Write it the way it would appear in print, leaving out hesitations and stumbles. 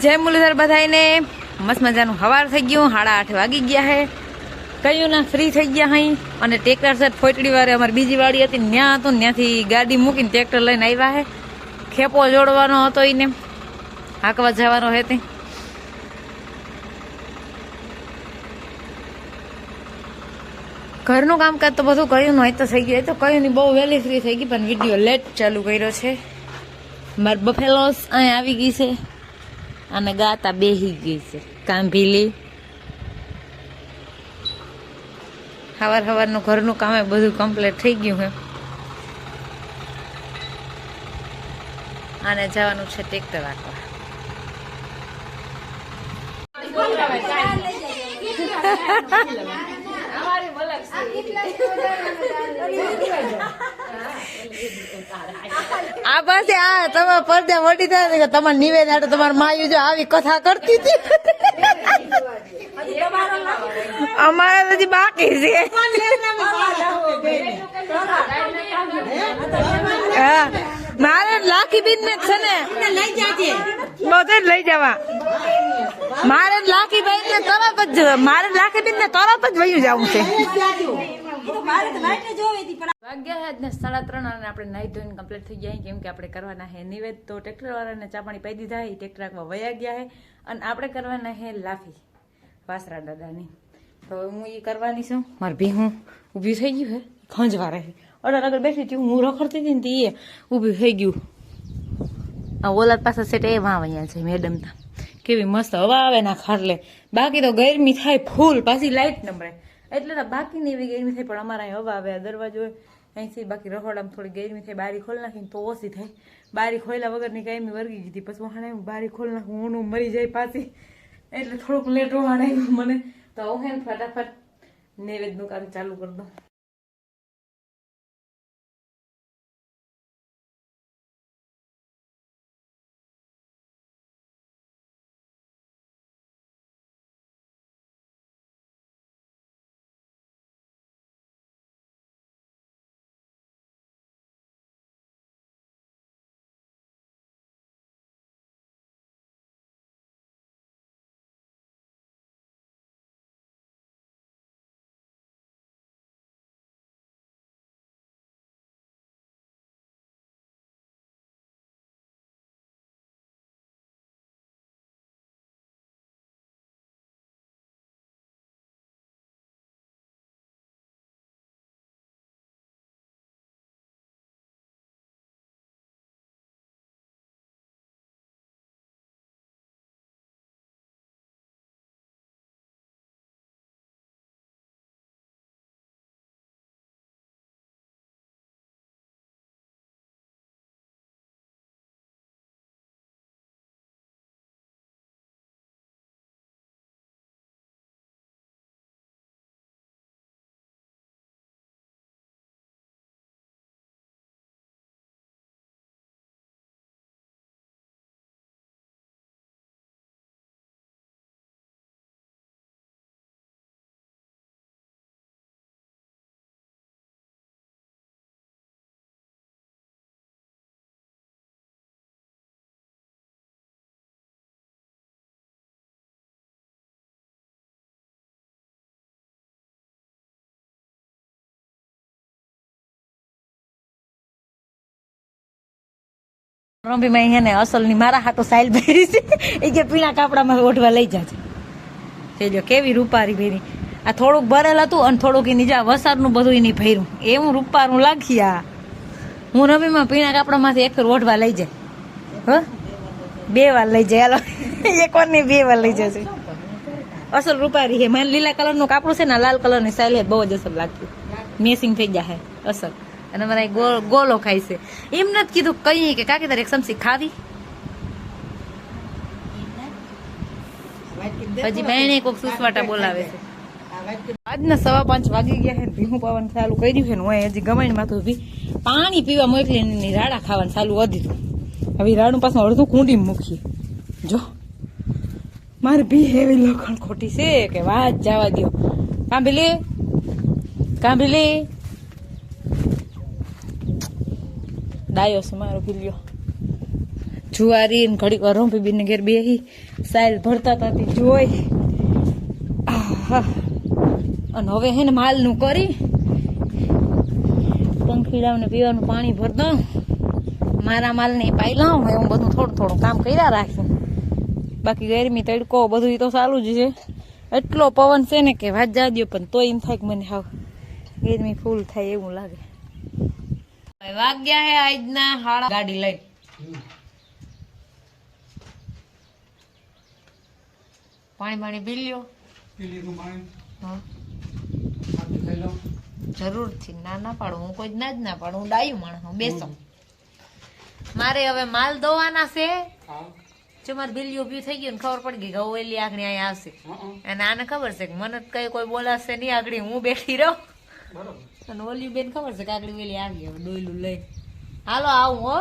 જય મુરલીધર બધાને મસ્ત મજાનું હવાર થઈ ગયું 8:30 વાગી ગયા હે કયું ના ફ્રી થઈ ગયા હઈ અને ટ્રેક્ટર સેટ ફોટડી વારે અમારી બીજી વાડી હતી ત્યાં હતું ત્યાંથી ગાડી મૂકીને ટ્રેક્ટર લઈને આવ્યા હે ખેપો જોડવાનો હતો એને હાંકવા જવાનો હે ઘરનું કામકાજ તો બધું કયું હોય તો થઈ ગયું તો કયું નહીં બહુ વહેલી ફ્રી થઈ ગઈ પણ વિડીયો લેટ ચાલુ કર્યો છે મારી બફેલોસ અહીં આવી ગઈ છે અને ગાતા બેહી ગઈ છે કાંભીલી સવારનું ઘરનું કામ બધું કમ્પ્લીટ થઈ ગયું હે આને જવાનું છે ટ્રેક્ટર રાખવા આ પાસે આ તમે પડદા વટી થાય તમારે નિવેદ હાટે તમારે માયુ જો આવી કથા કરતી હતી અમારે હજી બાકી છે હા મારે લાખી બેન ને છે ને બધે લઈ જવા મારે લાખી બેન ને તરત જ મારે લાખી બેન ને તરત જ વયું જવું છે વાગ્યા હે 3:30 અને આપણે નાઈ ધોઈને કમ્પ્લીટ થઈ ગયા કેમ કે આપણે કરવાના હે નિવેદ તો ટ્રેક્ટર વાળાને ચા પાણી પાઈ દીધા હે ટ્રેક્ટર રાખવા વયા ગયા હે અને આપણે કરવાના હે લાફી વાસરા દાદાની તો હું એ કરવાની છું મારી ભી હું ઊભી થઈ ગયું હે ખંજવા રહે ઓર્ડર આગળ બેઠી હતી હું રખડતી હતી ને એ ઊભી થઈ ગયું આ ઓલાદ પાસે સેટ એ વાં વયા છે મેડમ તા કેવી મસ્ત હવા આવે ના ખાટલે બાકી તો ગરમી થાય ફૂલ પાછી લાઈટ નંબરે એટલે તો બાકી ની એવી ગરમી થાય પણ અમારા હવા આવે દરવાજો અહીંથી બાકી રખોડામાં થોડી ગરમી થાય બારી ખોલી નાખીને તો ઓછી થાય બારી ખોલ્યા વગરની કાંઈ વર્ગી ગઈ પછી વહાણે બારી ખોલી નાખું હું મરી જાય પાછી એટલે થોડુંક લેટ વહાણે મને તો હું હે ફટાફટ નૈવેદ્યનું કામ ચાલુ કરી દઉં રંભીમાં હે ને અસલની મારા હાટો સાઈલ પહેરી છે એ કે પીણા કાપડામાં ઓઢવા લઈ જાજે તે જો કેવી રૂપારી પહેરી આ થોડુંક ભરેલ હતું અને થોડુંક એની જા વરસાદનું બધું એની ભર્યું એવું રૂપારું લાગી આ હું રંભીમાં પીણા કાપડામાંથી એક ફેર ઓઢવા લઈ જાય હ 2 વાર લઈ જાય હાલો એક વાર ની 2 વાર લઈ જશે અસલ રૂપારી હે મને લીલા કલરનું કાપડું છે ને લાલ કલરની સાઈલ હે બહુ જ અસલ લાગતું મેસિંગ થઈ જાય અસલ અને અમારા ગોલો ખાય છે એમ નથી કીધું કઈ કે કાકી તારે એક સમસી ખાવી હજી બેને કોક સુસવાટા બોલાવે છે આજના 5:15 વાગી ગયા છે ભીહું પાવાનું ચાલુ કર્યું છે ને હું હજી ગમાઈને માથું ભી પાણી પીવા મોકલીને રાડા ખાવાનું ચાલુ કરી દીધું હવે રાડું પાછું અડધું કુંડી મૂકીએ જો મારે ભી એવી લખણ ખોટી છે કે વાત જવા દો કાંભીલી ડાયો છે મારો ભીલ્યો જુવારી ને ઘડીક વાર રોંપી બીને ઘેર બેહી સાયલ ભરતા હતા તે જોઈ. આહા. અને હવે હે ને માલનું કરી પંખીડાઓને પીવાનું પાણી ભરતો મારા માલને પાઈ લાવ. હું બધું થોડું થોડું કામ કર્યા રાખું. બાકી ગરમી તડકો બધું તો ચાલુ જ છે. એટલો પવન છે ને કે વાત જા દ્યો, પણ તોય એમ થાય કે મને હાવ ગરમી ફૂલ થાય એવું લાગે. વાગ્યા હે આજના હાડા ગાડી લઈ પાણી પી લ્યો. જરૂરથી ના પાડું હું, કોઈ ના જ ના પાડું. હું ડાયું માણસ હું, બેસો. મારે હવે માલ દોવાના છે. જો મારે બિલિયો પી થઈ ગયું ને ખબર પડી ગઈ કે ઓલી આગળ અહીંયા આવશે. અને આને ખબર છે કે મને કઈ કોઈ બોલાશે નહીં, આગળ હું બેઠી રહું. અને ઓલી બેન ખબર છે કે આગળ વેલી આવી હવે ડોયલું લઈ. હાલો આવું હો.